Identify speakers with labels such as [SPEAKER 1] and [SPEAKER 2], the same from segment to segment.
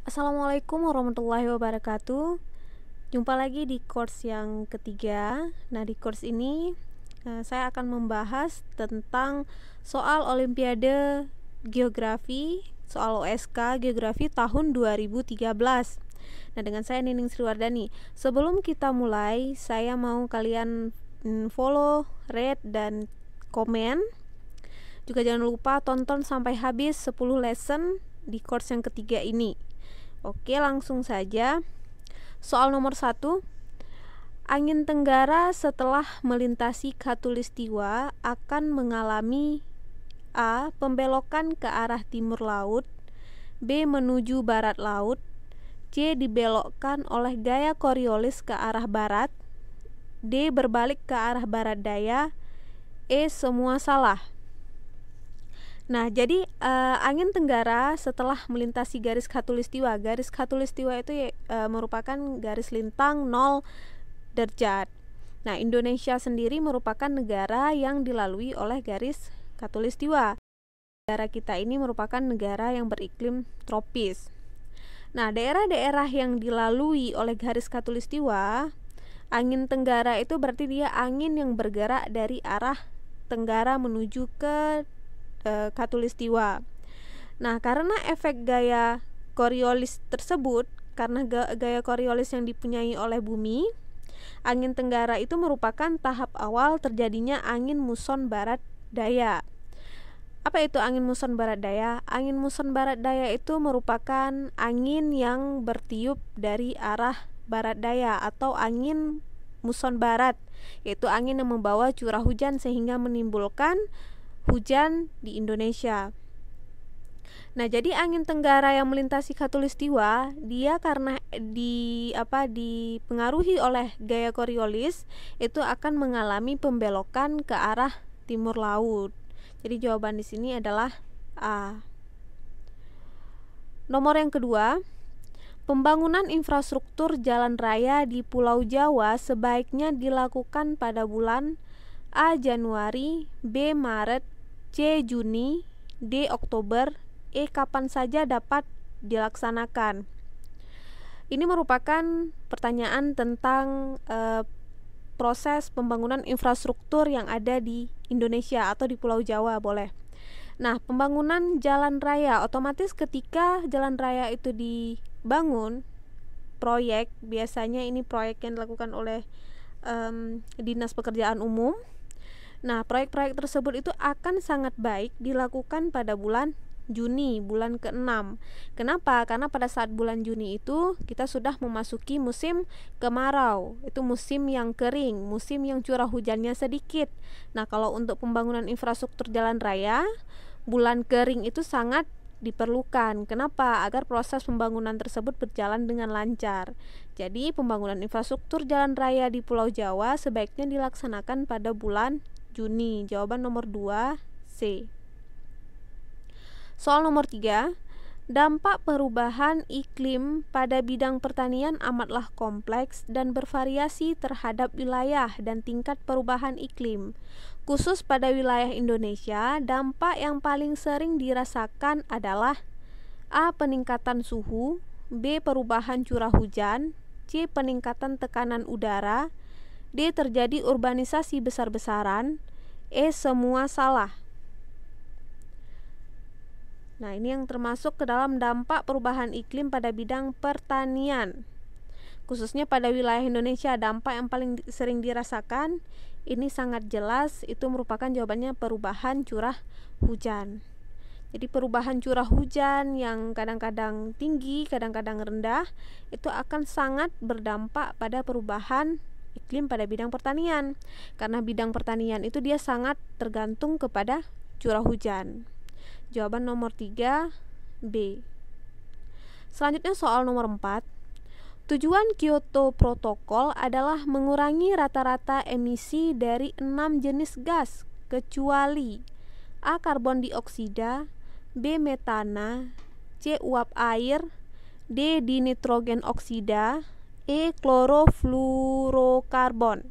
[SPEAKER 1] Assalamualaikum warahmatullahi wabarakatuh. Jumpa lagi di course yang ketiga. Nah, di course ini saya akan membahas tentang soal Olimpiade Geografi, soal OSK Geografi tahun 2013. Nah, dengan saya Nining Sriwardani. Sebelum kita mulai, saya mau kalian follow, rate, dan komen. Juga jangan lupa tonton sampai habis 10 lesson di course yang ketiga ini. Oke, langsung saja. Soal nomor 1. Angin tenggara setelah melintasi khatulistiwa akan mengalami A. Pembelokan ke arah timur laut, B. Menuju barat laut, C. Dibelokkan oleh gaya Coriolis ke arah barat, D. Berbalik ke arah barat daya, E. Semua salah. Nah, jadi angin tenggara setelah melintasi garis khatulistiwa. Garis khatulistiwa itu merupakan garis lintang 0 derajat. Nah, Indonesia sendiri merupakan negara yang dilalui oleh garis khatulistiwa. Negara kita ini merupakan negara yang beriklim tropis. Nah, daerah-daerah yang dilalui oleh garis khatulistiwa, angin tenggara itu berarti dia angin yang bergerak dari arah tenggara menuju ke khatulistiwa. Nah, karena efek gaya Coriolis tersebut, karena gaya Coriolis yang dipunyai oleh bumi, angin tenggara itu merupakan tahap awal terjadinya angin muson barat daya. Apa itu angin muson barat daya? Angin muson barat daya itu merupakan angin yang bertiup dari arah barat daya atau angin muson barat, yaitu angin yang membawa curah hujan sehingga menimbulkan hujan di Indonesia. Nah, jadi angin tenggara yang melintasi khatulistiwa, dia karena dipengaruhi oleh gaya Coriolis, itu akan mengalami pembelokan ke arah timur laut. Jadi jawaban di sini adalah A. Nomor yang kedua, pembangunan infrastruktur jalan raya di Pulau Jawa sebaiknya dilakukan pada bulan A. Januari, B. Maret, C. Juni, D. Oktober, E. Kapan saja dapat dilaksanakan. Ini merupakan pertanyaan tentang proses pembangunan infrastruktur yang ada di Indonesia atau di Pulau Jawa, boleh. Nah, pembangunan jalan raya, otomatis ketika jalan raya itu dibangun, proyek, biasanya ini proyek yang dilakukan oleh Dinas Pekerjaan Umum. Nah, proyek-proyek tersebut itu akan sangat baik dilakukan pada bulan Juni, bulan ke-6. Kenapa? Karena pada saat bulan Juni itu kita sudah memasuki musim kemarau. Itu musim yang kering, musim yang curah hujannya sedikit. Nah, kalau untuk pembangunan infrastruktur jalan raya, bulan kering itu sangat diperlukan. Kenapa? Agar proses pembangunan tersebut berjalan dengan lancar. Jadi, pembangunan infrastruktur jalan raya di Pulau Jawa sebaiknya dilaksanakan pada bulan Juni. Jawaban nomor 2, C. Soal nomor 3, dampak perubahan iklim pada bidang pertanian amatlah kompleks dan bervariasi terhadap wilayah dan tingkat perubahan iklim. Khusus pada wilayah Indonesia, dampak yang paling sering dirasakan adalah A. Peningkatan suhu, B. Perubahan curah hujan, C. Peningkatan tekanan udara, D. Terjadi urbanisasi besar-besaran, E. Semua salah. Nah, ini yang termasuk ke dalam dampak perubahan iklim pada bidang pertanian. Khususnya pada wilayah Indonesia, dampak yang paling sering dirasakan, ini sangat jelas, itu merupakan jawabannya perubahan curah hujan. Jadi perubahan curah hujan yang kadang-kadang tinggi, kadang-kadang rendah, itu akan sangat berdampak pada perubahan iklim pada bidang pertanian. Karena bidang pertanian itu dia sangat tergantung kepada curah hujan. Jawaban nomor 3, B. Selanjutnya soal nomor 4. Tujuan Kyoto Protocol adalah mengurangi rata-rata emisi dari 6 jenis gas, kecuali A. Karbon dioksida, B. Metana, C. Uap air, D. Dinitrogen oksida, E. Klorofluorokarbon.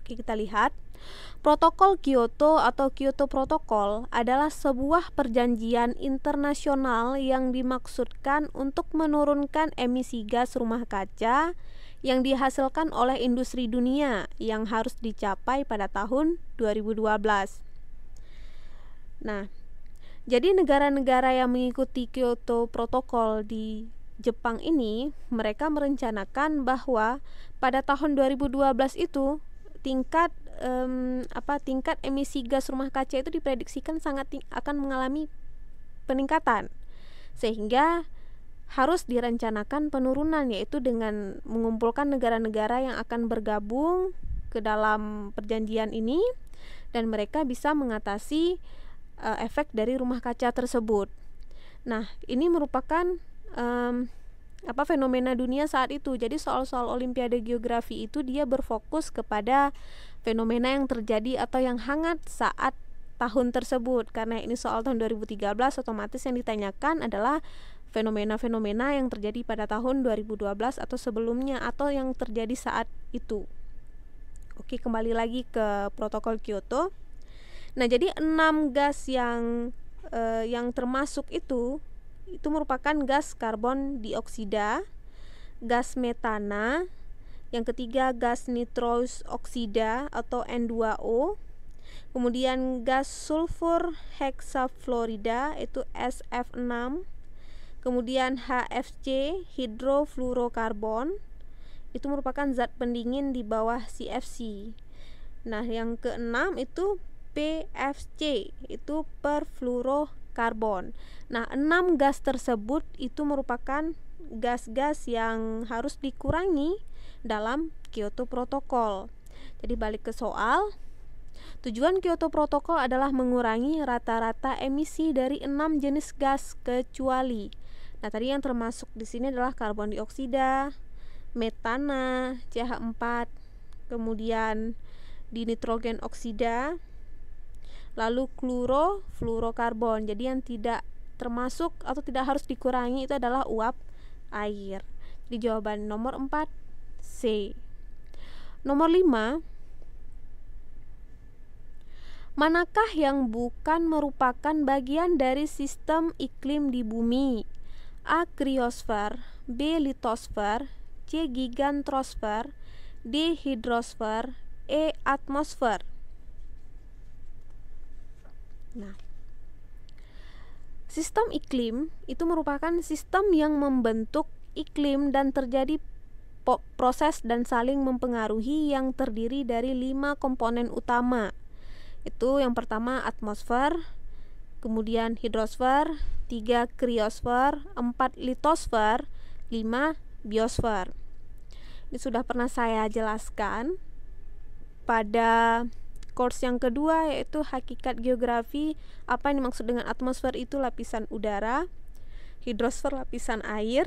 [SPEAKER 1] Oke, kita lihat. Protokol Kyoto atau Kyoto Protocol adalah sebuah perjanjian internasional yang dimaksudkan untuk menurunkan emisi gas rumah kaca yang dihasilkan oleh industri dunia yang harus dicapai pada tahun 2012. Nah, jadi negara-negara yang mengikuti Kyoto Protocol di Jepang ini, mereka merencanakan bahwa pada tahun 2012 itu tingkat tingkat emisi gas rumah kaca itu diprediksikan akan mengalami peningkatan, sehingga harus direncanakan penurunan, yaitu dengan mengumpulkan negara-negara yang akan bergabung ke dalam perjanjian ini dan mereka bisa mengatasi efek dari rumah kaca tersebut. Nah, ini merupakan fenomena dunia saat itu. Jadi soal-soal Olimpiade Geografi itu dia berfokus kepada fenomena yang terjadi atau yang hangat saat tahun tersebut. Karena ini soal tahun 2013, otomatis yang ditanyakan adalah fenomena-fenomena yang terjadi pada tahun 2012 atau sebelumnya atau yang terjadi saat itu. Oke, kembali lagi ke protokol Kyoto. Nah, jadi 6 gas yang termasuk itu merupakan gas karbon dioksida, gas metana, yang ketiga gas nitrous oksida atau N2O, kemudian gas sulfur heksafluorida itu SF6, kemudian HFC hidrofluorokarbon itu merupakan zat pendingin di bawah CFC. Nah, yang keenam itu PFC itu perfluorokarbon. Nah, 6 gas tersebut itu merupakan gas-gas yang harus dikurangi dalam Kyoto Protocol. Jadi balik ke soal, tujuan Kyoto Protocol adalah mengurangi rata-rata emisi dari 6 jenis gas kecuali. Nah, tadi yang termasuk di sini adalah karbon dioksida, metana, CH4, kemudian dinitrogen oksida, lalu fluorokarbon. Jadi yang tidak termasuk atau tidak harus dikurangi itu adalah uap air. Jadi jawaban nomor 4 C. Nomor 5, manakah yang bukan merupakan bagian dari sistem iklim di bumi? A. Kriosfer, B. litosfer, C. gigantrosfer, D. hidrosfer, E. atmosfer. Nah, sistem iklim itu merupakan sistem yang membentuk iklim dan terjadi proses dan saling mempengaruhi yang terdiri dari 5 komponen utama. Itu yang pertama atmosfer, kemudian hidrosfer, 3 kriosfer, 4 litosfer, 5 biosfer. Ini sudah pernah saya jelaskan pada course yang kedua, yaitu hakikat geografi. Apa yang dimaksud dengan atmosfer itu lapisan udara, hidrosfer lapisan air,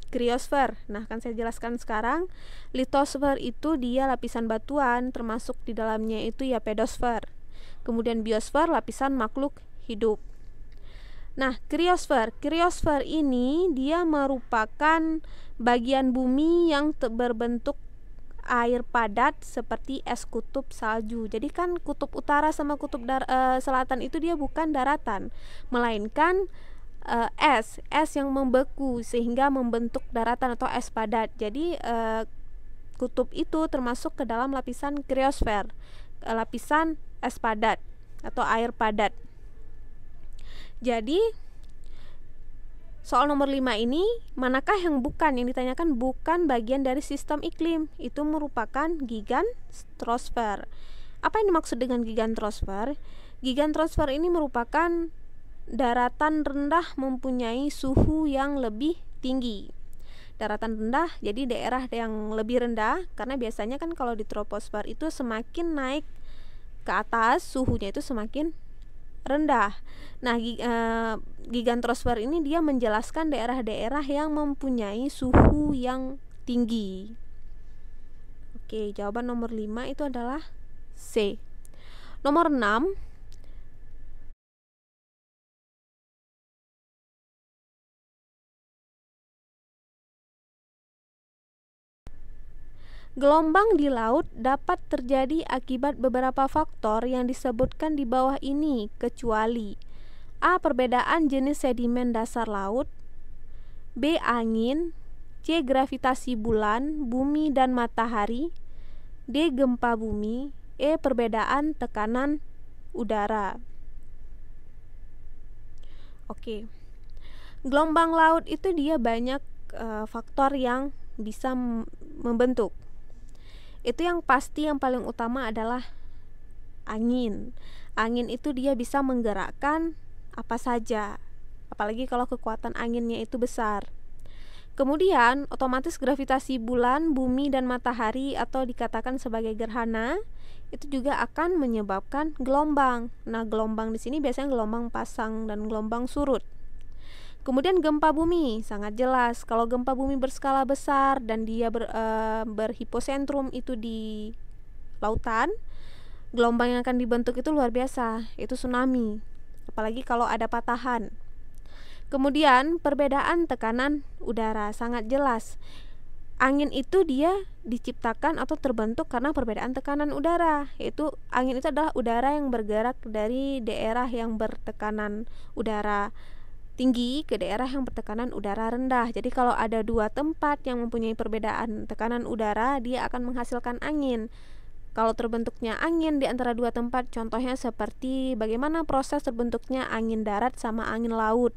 [SPEAKER 1] kriosfer, nah akan saya jelaskan sekarang. Litosfer itu dia lapisan batuan, termasuk di dalamnya itu ya pedosfer. Kemudian biosfer lapisan makhluk hidup. Nah, kriosfer ini dia merupakan bagian bumi yang berbentuk air padat seperti es kutub salju. Jadi kan kutub utara sama kutub selatan itu dia bukan daratan, melainkan es yang membeku sehingga membentuk daratan atau es padat. Jadi kutub itu termasuk ke dalam lapisan kriosfer, lapisan es padat atau air padat. Jadi soal nomor 5 ini, manakah yang ditanyakan bukan bagian dari sistem iklim? Itu merupakan gigantrosfer. Apa yang dimaksud dengan gigantrosfer? Gigantrosfer ini merupakan daratan rendah mempunyai suhu yang lebih tinggi. Daratan rendah jadi daerah yang lebih rendah, karena biasanya kan kalau di troposfer itu semakin naik ke atas suhunya itu semakin rendah. Nah, gigantrosfer ini dia menjelaskan daerah-daerah yang mempunyai suhu yang tinggi. Oke, jawaban nomor 5 itu adalah C. Nomor 6, Gelombang di laut dapat terjadi akibat beberapa faktor yang disebutkan di bawah ini, kecuali A. Perbedaan jenis sedimen dasar laut, B. Angin, C. Gravitasi bulan, bumi, dan matahari, D. Gempa bumi, E. Perbedaan tekanan udara. Oke, gelombang laut itu dia banyak faktor yang bisa membentuk. Itu yang pasti, yang paling utama adalah angin. Angin itu dia bisa menggerakkan apa saja, apalagi kalau kekuatan anginnya itu besar. Kemudian otomatis gravitasi bulan, bumi, dan matahari atau dikatakan sebagai gerhana itu juga akan menyebabkan gelombang. Nah, gelombang di sini biasanya gelombang pasang dan gelombang surut. Kemudian gempa bumi, sangat jelas kalau gempa bumi berskala besar dan dia berhiposentrum itu di lautan, gelombang yang akan dibentuk itu luar biasa, itu tsunami, apalagi kalau ada patahan. Kemudian perbedaan tekanan udara, sangat jelas. Angin itu dia diciptakan atau terbentuk karena perbedaan tekanan udara, yaitu angin itu adalah udara yang bergerak dari daerah yang bertekanan udara tinggi ke daerah yang bertekanan udara rendah. Jadi kalau ada dua tempat yang mempunyai perbedaan tekanan udara, dia akan menghasilkan angin. Kalau terbentuknya angin di antara dua tempat, contohnya seperti bagaimana proses terbentuknya angin darat sama angin laut.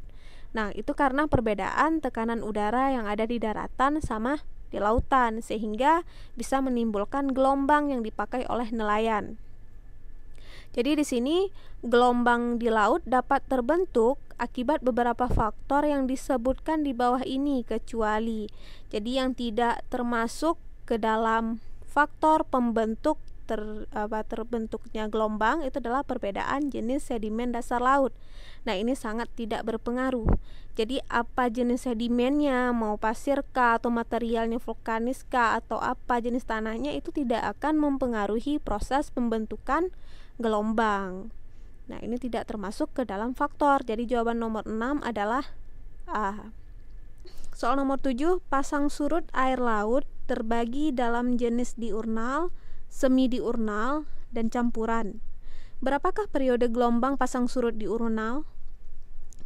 [SPEAKER 1] Nah, itu karena perbedaan tekanan udara yang ada di daratan sama di lautan, sehingga bisa menimbulkan gelombang yang dipakai oleh nelayan. Jadi di sini gelombang di laut dapat terbentuk akibat beberapa faktor yang disebutkan di bawah ini, kecuali. Jadi yang tidak termasuk ke dalam faktor pembentuk terbentuknya gelombang itu adalah perbedaan jenis sedimen dasar laut. Nah, ini sangat tidak berpengaruh. Jadi apa jenis sedimennya, mau pasir kah atau materialnya vulkanis kah atau apa jenis tanahnya, itu tidak akan mempengaruhi proses pembentukan gelombang. Nah, ini tidak termasuk ke dalam faktor. Jadi jawaban nomor 6 adalah A. Soal nomor 7, pasang surut air laut terbagi dalam jenis diurnal, semi diurnal, dan campuran. Berapakah periode gelombang pasang surut diurnal?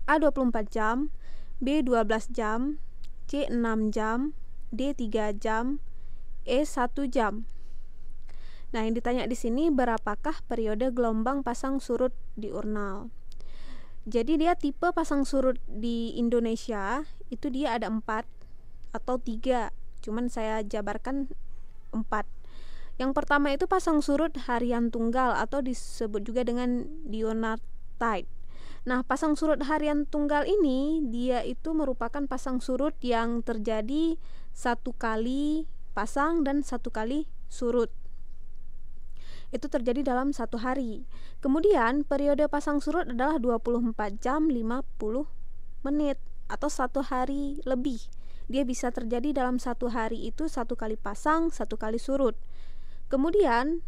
[SPEAKER 1] A. 24 jam, B. 12 jam, C. 6 jam, D. 3 jam, E. 1 jam. Nah, yang ditanya di sini berapakah periode gelombang pasang surut diurnal. Jadi dia tipe pasang surut di Indonesia itu dia ada 4 atau 3, cuman saya jabarkan 4. Yang pertama itu pasang surut harian tunggal atau disebut juga dengan diurnal tide. Nah, pasang surut harian tunggal ini dia itu merupakan pasang surut yang terjadi satu kali pasang dan satu kali surut. Itu terjadi dalam satu hari. Kemudian periode pasang surut adalah 24 jam 50 menit atau satu hari lebih. Dia bisa terjadi dalam satu hari itu satu kali pasang, satu kali surut. Kemudian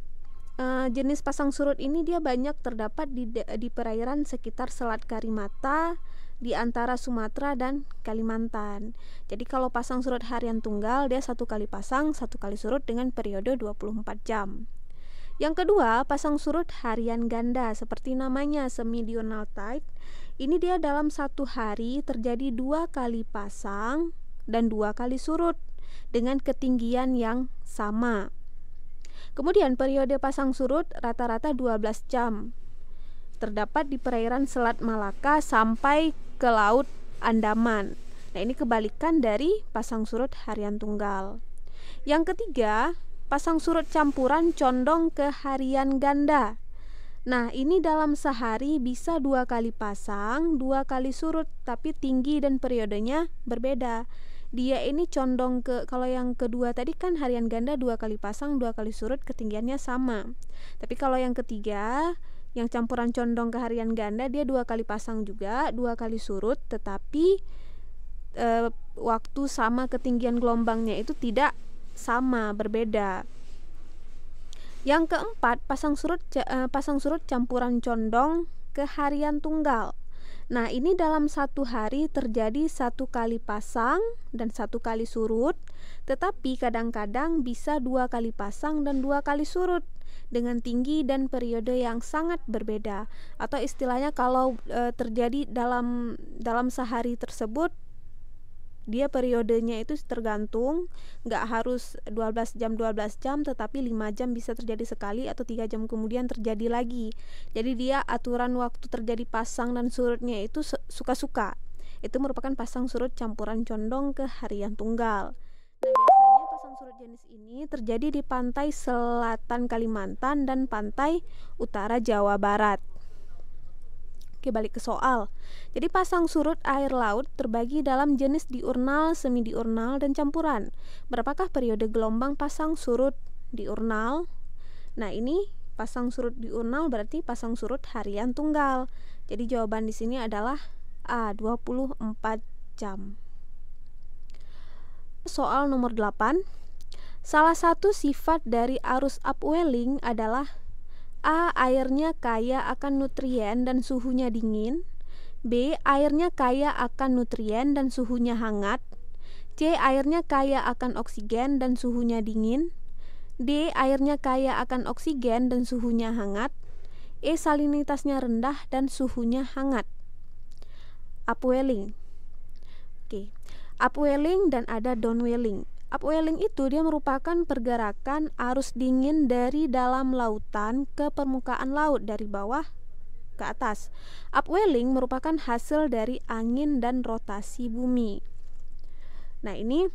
[SPEAKER 1] jenis pasang surut ini dia banyak terdapat di perairan sekitar Selat Karimata, di antara Sumatera dan Kalimantan. Jadi kalau pasang surut harian tunggal dia satu kali pasang, satu kali surut dengan periode 24 jam. Yang kedua, pasang surut harian ganda seperti namanya semi diurnal tide. Ini dia dalam satu hari terjadi 2 kali pasang dan 2 kali surut dengan ketinggian yang sama. Kemudian periode pasang surut rata-rata 12 jam. Terdapat di perairan Selat Malaka sampai ke Laut Andaman. Nah, ini kebalikan dari pasang surut harian tunggal. Yang ketiga, pasang surut campuran condong ke harian ganda. Nah, ini dalam sehari bisa 2 kali pasang, 2 kali surut, tapi tinggi dan periodenya berbeda. Dia ini condong ke, kalau yang kedua tadi kan harian ganda 2 kali pasang, 2 kali surut, ketinggiannya sama. Tapi kalau yang ketiga, yang campuran condong ke harian ganda, dia 2 kali pasang juga, 2 kali surut, tetapi waktu sama ketinggian gelombangnya itu tidak sama, berbeda. Yang keempat, pasang surut campuran condong ke harian tunggal. Nah, ini dalam satu hari terjadi 1 kali pasang dan 1 kali surut, tetapi kadang-kadang bisa 2 kali pasang dan 2 kali surut dengan tinggi dan periode yang sangat berbeda. Atau istilahnya kalau terjadi dalam sehari tersebut, dia periodenya itu tergantung, nggak harus 12 jam, tetapi 5 jam bisa terjadi sekali atau 3 jam kemudian terjadi lagi. Jadi dia aturan waktu terjadi pasang dan surutnya itu suka-suka. Itu merupakan pasang surut campuran condong ke harian tunggal. Nah, biasanya pasang surut jenis ini terjadi di pantai selatan Kalimantan dan pantai utara Jawa Barat. Oke, balik ke soal. Jadi pasang surut air laut terbagi dalam jenis diurnal, semi diurnal, dan campuran. Berapakah periode gelombang pasang surut diurnal? Nah, ini pasang surut diurnal berarti pasang surut harian tunggal. Jadi jawaban di sini adalah A, 24 jam. Soal nomor 8. Salah satu sifat dari arus upwelling adalah A. Airnya kaya akan nutrien dan suhunya dingin. B. Airnya kaya akan nutrien dan suhunya hangat. C. Airnya kaya akan oksigen dan suhunya dingin. D. Airnya kaya akan oksigen dan suhunya hangat. E. Salinitasnya rendah dan suhunya hangat. Upwelling. Oke. Upwelling dan ada downwelling. Upwelling itu dia merupakan pergerakan arus dingin dari dalam lautan ke permukaan laut dari bawah ke atas. Upwelling merupakan hasil dari angin dan rotasi bumi. Nah, ini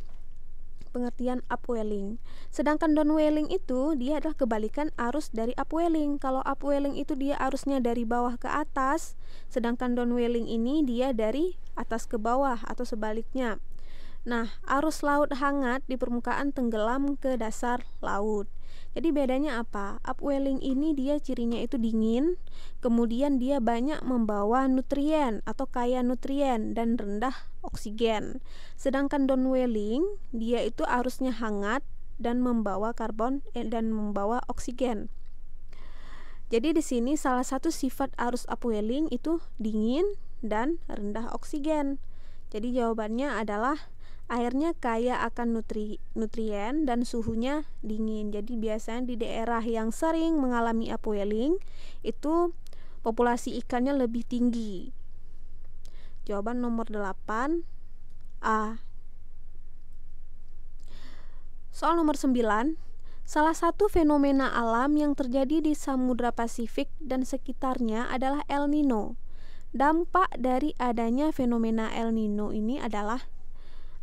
[SPEAKER 1] pengertian upwelling. Sedangkan downwelling itu dia adalah kebalikan arus dari upwelling. Kalau upwelling itu dia arusnya dari bawah ke atas, sedangkan downwelling ini dia dari atas ke bawah atau sebaliknya. Nah, arus laut hangat di permukaan tenggelam ke dasar laut. Jadi bedanya apa? Upwelling ini dia cirinya itu dingin, kemudian dia banyak membawa nutrien atau kaya nutrien dan rendah oksigen. Sedangkan downwelling dia itu arusnya hangat dan membawa dan membawa oksigen. Jadi di sini salah satu sifat arus upwelling itu dingin dan rendah oksigen. Jadi jawabannya adalah airnya kaya akan nutrien dan suhunya dingin. Jadi biasanya di daerah yang sering mengalami upwelling itu populasi ikannya lebih tinggi. Jawaban nomor 8 A. Soal nomor 9. Salah satu fenomena alam yang terjadi di Samudra Pasifik dan sekitarnya adalah El Nino. Dampak dari adanya fenomena El Nino ini adalah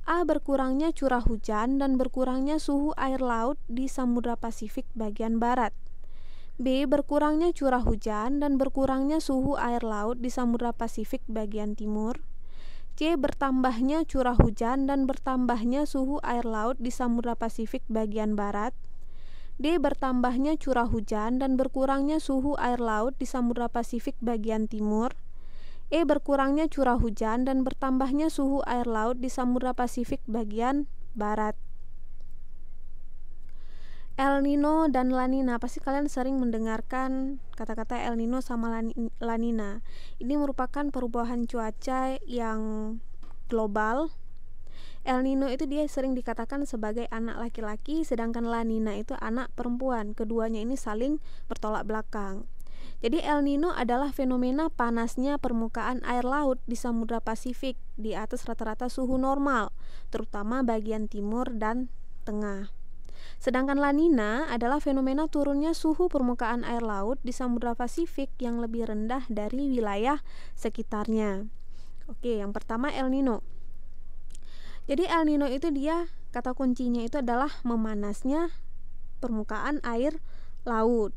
[SPEAKER 1] A. Berkurangnya curah hujan dan berkurangnya suhu air laut di Samudra Pasifik bagian barat. B. Berkurangnya curah hujan dan berkurangnya suhu air laut di Samudra Pasifik bagian timur. C. Bertambahnya curah hujan dan bertambahnya suhu air laut di Samudra Pasifik bagian barat. D. Bertambahnya curah hujan dan berkurangnya suhu air laut di Samudra Pasifik bagian timur. E. Berkurangnya curah hujan dan bertambahnya suhu air laut di Samudra Pasifik bagian barat. El Nino dan La Nina, pasti kalian sering mendengarkan kata-kata El Nino sama La Nina. Ini merupakan perubahan cuaca yang global. El Nino itu dia sering dikatakan sebagai anak laki-laki, sedangkan La Nina itu anak perempuan. Keduanya ini saling bertolak belakang. Jadi El Nino adalah fenomena panasnya permukaan air laut di Samudra Pasifik di atas rata-rata suhu normal, terutama bagian timur dan tengah. Sedangkan La Nina adalah fenomena turunnya suhu permukaan air laut di Samudra Pasifik yang lebih rendah dari wilayah sekitarnya. Oke, yang pertama El Nino. Jadi El Nino itu dia kata kuncinya itu adalah memanasnya permukaan air laut.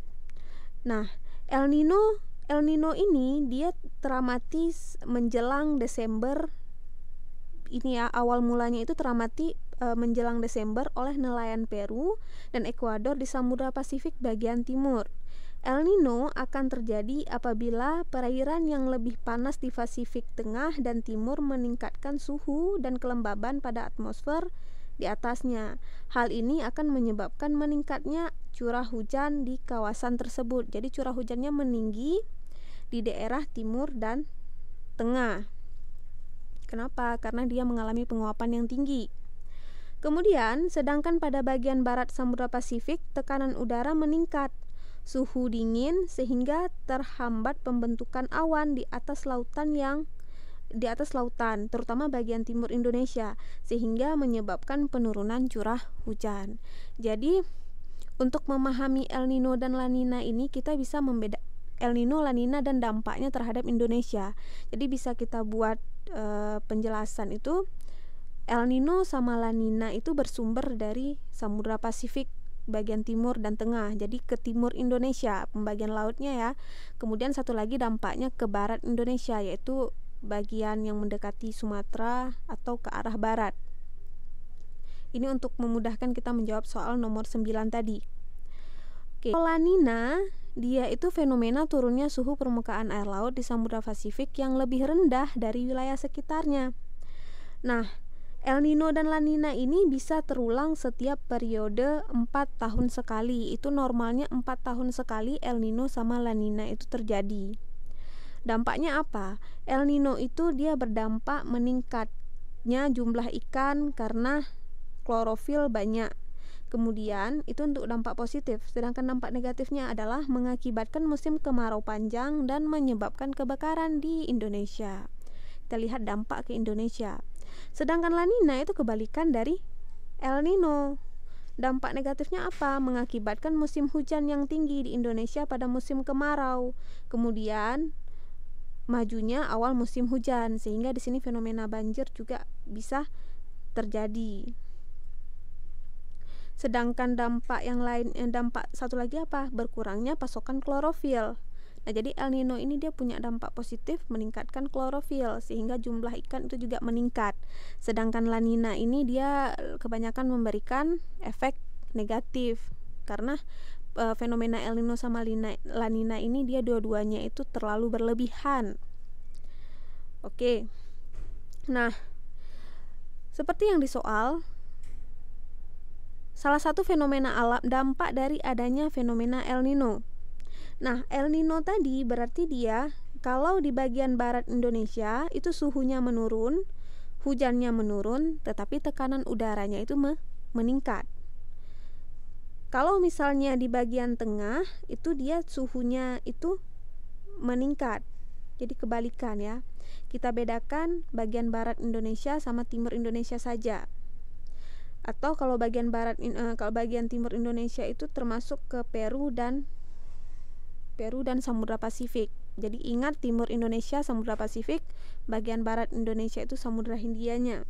[SPEAKER 1] Nah, El Nino ini dia teramati menjelang Desember. Ini ya, awal mulanya itu teramati menjelang Desember oleh nelayan Peru dan Ekuador di Samudra Pasifik bagian timur. El Nino akan terjadi apabila perairan yang lebih panas di Pasifik Tengah dan Timur meningkatkan suhu dan kelembaban pada atmosfer di atasnya. Hal ini akan menyebabkan meningkatnya curah hujan di kawasan tersebut. Jadi curah hujannya meninggi di daerah timur dan tengah. Kenapa? Karena dia mengalami penguapan yang tinggi. Kemudian, sedangkan pada bagian barat Samudra Pasifik, tekanan udara meningkat, suhu dingin sehingga terhambat pembentukan awan di atas lautan, terutama bagian timur Indonesia, sehingga menyebabkan penurunan curah hujan. Jadi, untuk memahami El Nino dan La Nina ini, kita bisa membedakan El Nino, La Nina, dan dampaknya terhadap Indonesia. Jadi bisa kita buat penjelasan itu, El Nino sama La Nina itu bersumber dari Samudra Pasifik bagian timur dan tengah, jadi ke timur Indonesia pembagian lautnya ya. Kemudian satu lagi dampaknya ke barat Indonesia, yaitu bagian yang mendekati Sumatera atau ke arah barat. Ini untuk memudahkan kita menjawab soal nomor 9 tadi. Oke. La Nina, dia itu fenomena turunnya suhu permukaan air laut di Samudra Pasifik yang lebih rendah dari wilayah sekitarnya. Nah, El Nino dan La Nina ini bisa terulang setiap periode 4 tahun sekali. Itu normalnya 4 tahun sekali El Nino sama La Nina itu terjadi. Dampaknya apa? El Nino itu dia berdampak meningkatnya jumlah ikan karena klorofil banyak. Kemudian itu untuk dampak positif, sedangkan dampak negatifnya adalah mengakibatkan musim kemarau panjang dan menyebabkan kebakaran di Indonesia. Kita lihat dampak ke Indonesia. Sedangkan La Nina itu kebalikan dari El Nino. Dampak negatifnya apa? Mengakibatkan musim hujan yang tinggi di Indonesia pada musim kemarau. Kemudian majunya awal musim hujan, sehingga di sini fenomena banjir juga bisa terjadi. Sedangkan dampak yang lain, dampak satu lagi apa? Berkurangnya pasokan klorofil. Nah, jadi El Nino ini dia punya dampak positif, meningkatkan klorofil sehingga jumlah ikan itu juga meningkat. Sedangkan La Nina ini dia kebanyakan memberikan efek negatif karena fenomena El Nino sama La Nina ini dia dua-duanya itu terlalu berlebihan. Oke. Nah, seperti yang di soal, salah satu fenomena alam dampak dari adanya fenomena El Nino. Nah, El Nino tadi berarti dia kalau di bagian barat Indonesia itu suhunya menurun, hujannya menurun, tetapi tekanan udaranya itu meningkat. Kalau misalnya di bagian tengah itu dia suhunya itu meningkat. Jadi kebalikan ya. Kita bedakan bagian barat Indonesia sama timur Indonesia saja. Atau kalau bagian timur Indonesia itu termasuk ke Peru dan Samudra Pasifik. Jadi ingat, timur Indonesia Samudra Pasifik, bagian barat Indonesia itu Samudra Hindianya.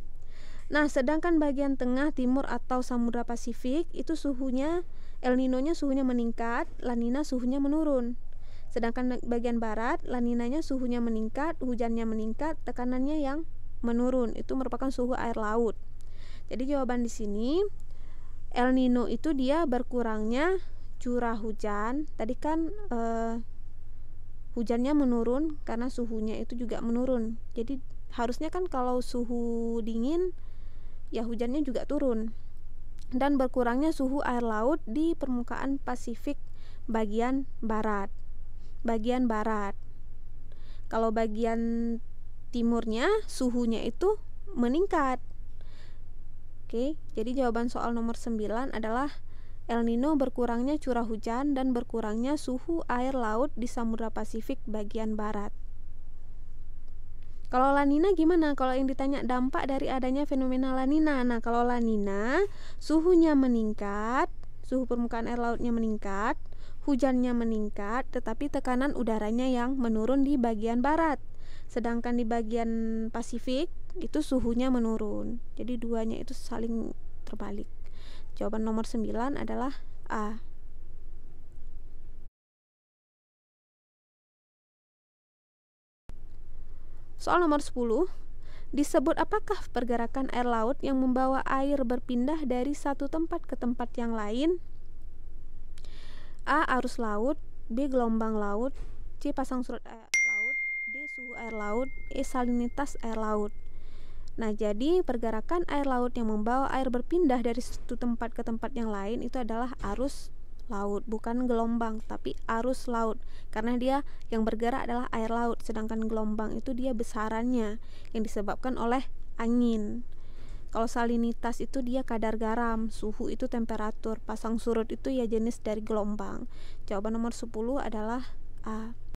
[SPEAKER 1] Nah, sedangkan bagian tengah, timur atau Samudra Pasifik itu suhunya El Nino-nya suhunya meningkat, La Nina suhunya menurun. Sedangkan bagian barat, La Nina-nya suhunya meningkat, hujannya meningkat, tekanannya yang menurun. Itu merupakan suhu air laut. Jadi jawaban di sini El Nino itu dia berkurangnya curah hujan. Tadi kan hujannya menurun karena suhunya itu juga menurun. Jadi harusnya kan kalau suhu dingin ya hujannya juga turun. Dan berkurangnya suhu air laut di permukaan Pasifik bagian barat. Kalau bagian timurnya suhunya itu meningkat. Oke, jadi jawaban soal nomor 9 adalah El Nino berkurangnya curah hujan dan berkurangnya suhu air laut di Samudra Pasifik bagian barat. Kalau La Nina gimana? Kalau yang ditanya dampak dari adanya fenomena La Nina. Nah, kalau La Nina suhunya meningkat, suhu permukaan air lautnya meningkat, hujannya meningkat, tetapi tekanan udaranya yang menurun di bagian barat. Sedangkan di bagian Pasifik itu suhunya menurun. Jadi duanya itu saling terbalik. Jawaban nomor 9 adalah A. Soal nomor 10, disebut apakah pergerakan air laut yang membawa air berpindah dari satu tempat ke tempat yang lain? A. Arus laut, B. Gelombang laut, C. Pasang surut air laut, D. Suhu air laut, E. Salinitas air laut. Nah, jadi pergerakan air laut yang membawa air berpindah dari satu tempat ke tempat yang lain itu adalah arus laut, bukan gelombang tapi arus laut, karena dia yang bergerak adalah air laut, sedangkan gelombang itu dia besarannya yang disebabkan oleh angin. Kalau salinitas itu dia kadar garam, suhu itu temperatur, pasang surut itu ya jenis dari gelombang. Jawaban nomor 10 adalah A.